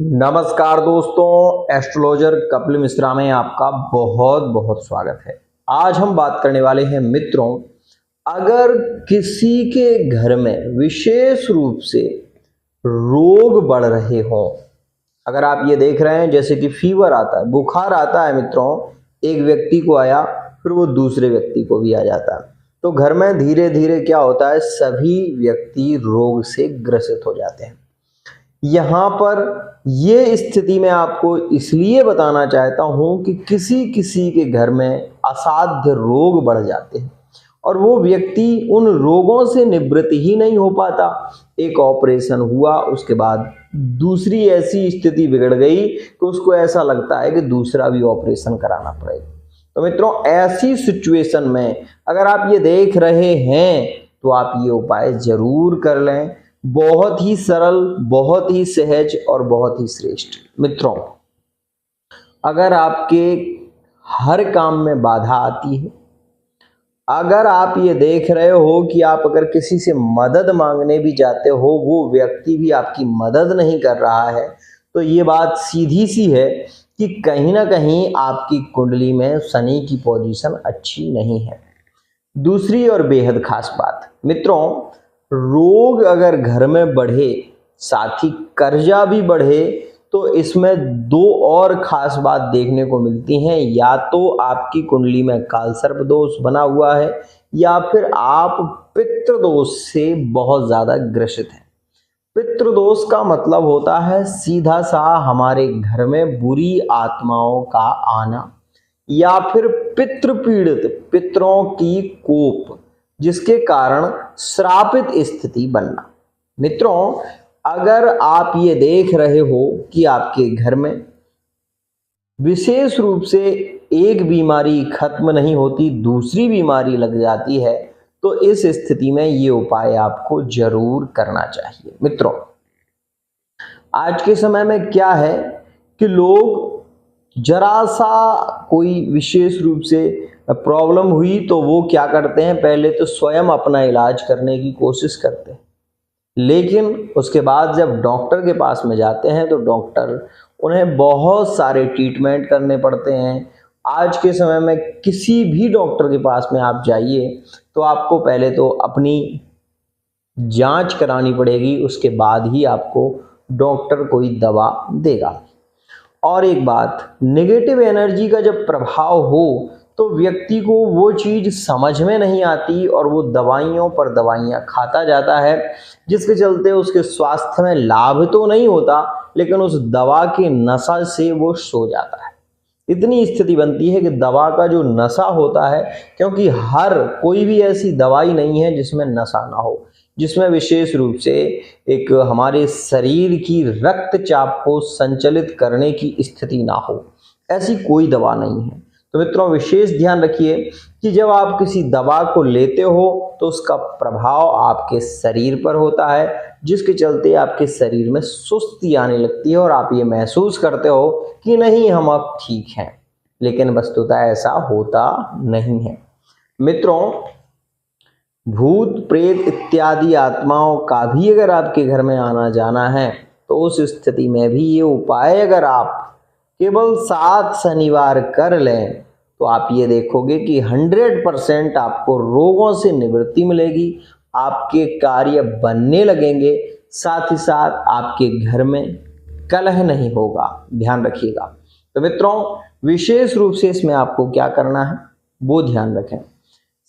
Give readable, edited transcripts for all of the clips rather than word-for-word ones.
नमस्कार दोस्तों, एस्ट्रोलॉजर कपिल मिश्रा में आपका बहुत बहुत स्वागत है। आज हम बात करने वाले हैं मित्रों, अगर किसी के घर में विशेष रूप से रोग बढ़ रहे हों, अगर आप ये देख रहे हैं जैसे कि फीवर आता है, बुखार आता है मित्रों, एक व्यक्ति को आया फिर वो दूसरे व्यक्ति को भी आ जाता है, तो घर में धीरे धीरे क्या होता है, सभी व्यक्ति रोग से ग्रसित हो जाते हैं। यहाँ पर ये स्थिति मैं आपको इसलिए बताना चाहता हूँ कि किसी किसी के घर में असाध्य रोग बढ़ जाते हैं और वो व्यक्ति उन रोगों से निवृत्त ही नहीं हो पाता। एक ऑपरेशन हुआ, उसके बाद दूसरी ऐसी स्थिति बिगड़ गई कि उसको ऐसा लगता है कि दूसरा भी ऑपरेशन कराना पड़ेगा। तो मित्रों, ऐसी सिचुएशन में अगर आप ये देख रहे हैं तो आप ये उपाय जरूर कर लें। बहुत ही सरल, बहुत ही सहज और बहुत ही श्रेष्ठ। मित्रों, अगर आपके हर काम में बाधा आती है, अगर आप ये देख रहे हो कि आप अगर किसी से मदद मांगने भी जाते हो, वो व्यक्ति भी आपकी मदद नहीं कर रहा है, तो ये बात सीधी सी है कि कहीं ना कहीं आपकी कुंडली में शनि की पोजीशन अच्छी नहीं है। दूसरी और बेहद खास बात मित्रों, रोग अगर घर में बढ़े, साथ ही कर्जा भी बढ़े, तो इसमें दो और खास बात देखने को मिलती हैं। या तो आपकी कुंडली में कालसर्प दोष बना हुआ है या फिर आप पितृदोष से बहुत ज्यादा ग्रसित हैं। पितृदोष का मतलब होता है सीधा सा हमारे घर में बुरी आत्माओं का आना या फिर पितृ पीड़ित, पितरों की कोप, जिसके कारण श्रापित स्थिति बनना। मित्रों, अगर आप ये देख रहे हो कि आपके घर में विशेष रूप से एक बीमारी खत्म नहीं होती, दूसरी बीमारी लग जाती है, तो इस स्थिति में ये उपाय आपको जरूर करना चाहिए। मित्रों, आज के समय में क्या है कि लोग जरा सा कोई विशेष रूप से प्रॉब्लम हुई तो वो क्या करते हैं, पहले तो स्वयं अपना इलाज करने की कोशिश करते हैं, लेकिन उसके बाद जब डॉक्टर के पास में जाते हैं तो डॉक्टर उन्हें बहुत सारे ट्रीटमेंट करने पड़ते हैं। आज के समय में किसी भी डॉक्टर के पास में आप जाइए तो आपको पहले तो अपनी जांच करानी पड़ेगी, उसके बाद ही आपको डॉक्टर कोई दवा देगा। और एक बात, नेगेटिव एनर्जी का जब प्रभाव हो तो व्यक्ति को वो चीज समझ में नहीं आती और वो दवाइयों पर दवाइयाँ खाता जाता है, जिसके चलते उसके स्वास्थ्य में लाभ तो नहीं होता, लेकिन उस दवा के नशा से वो सो जाता है। इतनी स्थिति बनती है कि दवा का जो नशा होता है, क्योंकि हर कोई भी ऐसी दवाई नहीं है जिसमें नशा ना हो, जिसमें विशेष रूप से एक हमारे शरीर की रक्तचाप को संचालित करने की स्थिति ना हो, ऐसी कोई दवा नहीं है। तो मित्रों, विशेष ध्यान रखिए कि जब आप किसी दवा को लेते हो तो उसका प्रभाव आपके शरीर पर होता है, जिसके चलते आपके शरीर में सुस्ती आने लगती है और आप ये महसूस करते हो कि नहीं, हम अब ठीक हैं, लेकिन वस्तुतः ऐसा होता नहीं है। मित्रों, भूत प्रेत इत्यादि आत्माओं का भी अगर आपके घर में आना जाना है तो उस स्थिति में भी ये उपाय अगर आप केवल 7 शनिवार कर लें तो आप ये देखोगे कि 100% आपको रोगों से निवृत्ति मिलेगी, आपके कार्य बनने लगेंगे, साथ ही साथ आपके घर में कलह नहीं होगा। ध्यान रखिएगा। तो मित्रों, विशेष रूप से इसमें आपको क्या करना है वो ध्यान रखें।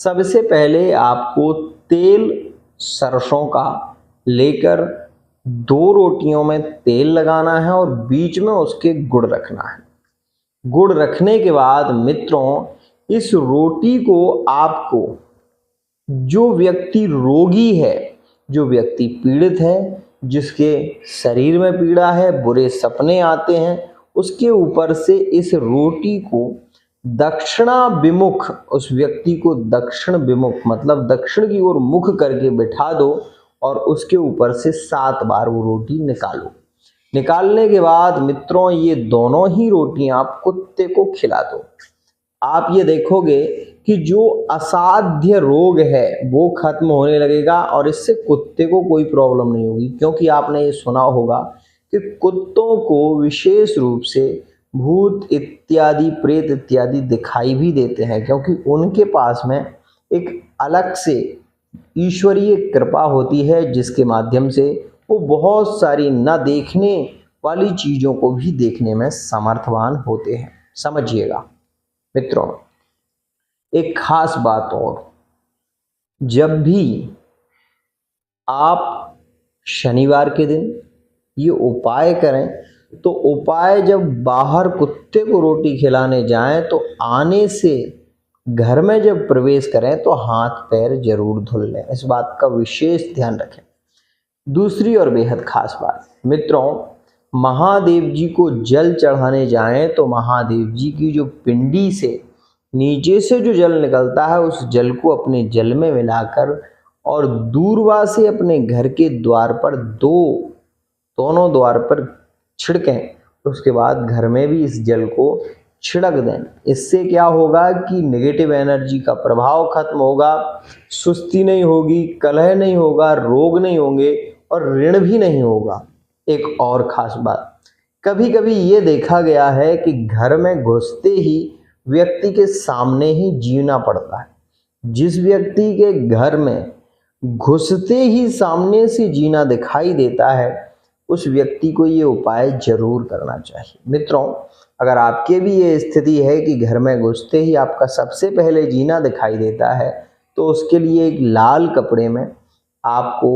सबसे पहले आपको तेल सरसों का लेकर 2 रोटियों में तेल लगाना है और बीच में उसके गुड़ रखना है। गुड़ रखने के बाद मित्रों, इस रोटी को आपको, जो व्यक्ति रोगी है, जो व्यक्ति पीड़ित है, जिसके शरीर में पीड़ा है, बुरे सपने आते हैं, उसके ऊपर से इस रोटी को दक्षिणा विमुख, उस व्यक्ति को दक्षिण विमुख मतलब दक्षिण की ओर मुख करके बिठा दो और उसके ऊपर से 7 बार वो रोटी निकालो। निकालने के बाद मित्रों, ये दोनों ही रोटियां आप कुत्ते को खिला दो। आप ये देखोगे कि जो असाध्य रोग है वो खत्म होने लगेगा और इससे कुत्ते को कोई प्रॉब्लम नहीं होगी, क्योंकि आपने ये सुना होगा कि कुत्तों को विशेष रूप से भूत इत्यादि, प्रेत इत्यादि दिखाई भी देते हैं, क्योंकि उनके पास में एक अलग से ईश्वरीय कृपा होती है, जिसके माध्यम से वो बहुत सारी न देखने वाली चीज़ों को भी देखने में समर्थवान होते हैं। समझिएगा मित्रों, एक खास बात और, जब भी आप शनिवार के दिन ये उपाय करें तो उपाय जब बाहर कुत्ते को रोटी खिलाने जाएं तो आने से घर में जब प्रवेश करें तो हाथ पैर जरूर धुल लें। इस बात का विशेष ध्यान रखें। दूसरी और बेहद खास बात मित्रों, महादेव जी को जल चढ़ाने जाएं तो महादेव जी की जो पिंडी से नीचे से जो जल निकलता है उस जल को अपने जल में मिलाकर और दूरवा से अपने घर के द्वार पर दोनों द्वार पर छिड़कें। उसके बाद घर में भी इस जल को छिड़क दें। इससे क्या होगा कि नेगेटिव एनर्जी का प्रभाव खत्म होगा, सुस्ती नहीं होगी, कलह नहीं होगा, रोग नहीं होंगे और ऋण भी नहीं होगा। एक और खास बात, कभी कभी ये देखा गया है कि घर में घुसते ही व्यक्ति के सामने ही जीना पड़ता है। जिस व्यक्ति के घर में घुसते ही सामने से जीना दिखाई देता है उस व्यक्ति को ये उपाय जरूर करना चाहिए। मित्रों, अगर आपके भी ये स्थिति है कि घर में घुसते ही आपका सबसे पहले जीना दिखाई देता है तो उसके लिए एक लाल कपड़े में आपको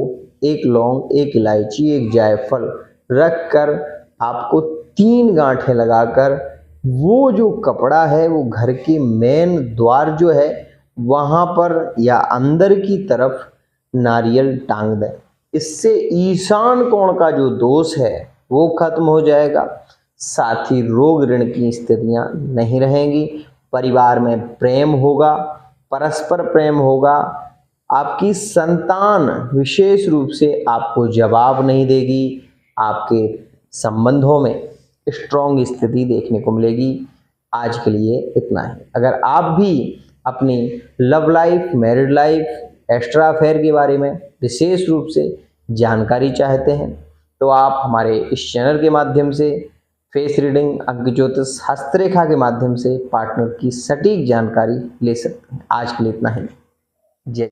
एक लौंग, एक इलायची, एक जायफल रख कर आपको 3 गांठें लगाकर वो जो कपड़ा है वो घर के मेन द्वार जो है वहाँ पर या अंदर की तरफ नारियल टांग दें। इससे ईशान कोण का जो दोष है वो खत्म हो जाएगा, साथ ही रोग ऋण की स्थितियां नहीं रहेंगी, परिवार में प्रेम होगा, परस्पर प्रेम होगा, आपकी संतान विशेष रूप से आपको जवाब नहीं देगी, आपके संबंधों में स्ट्रॉन्ग स्थिति देखने को मिलेगी। आज के लिए इतना ही। अगर आप भी अपनी love life, married life, extra affair के बारे में विशेष रूप से जानकारी चाहते हैं तो आप हमारे इस चैनल के माध्यम से फेस रीडिंग, अंक ज्योतिष, हस्तरेखा के माध्यम से पार्टनर की सटीक जानकारी ले सकते हैं। आज के लिए इतना ही। जय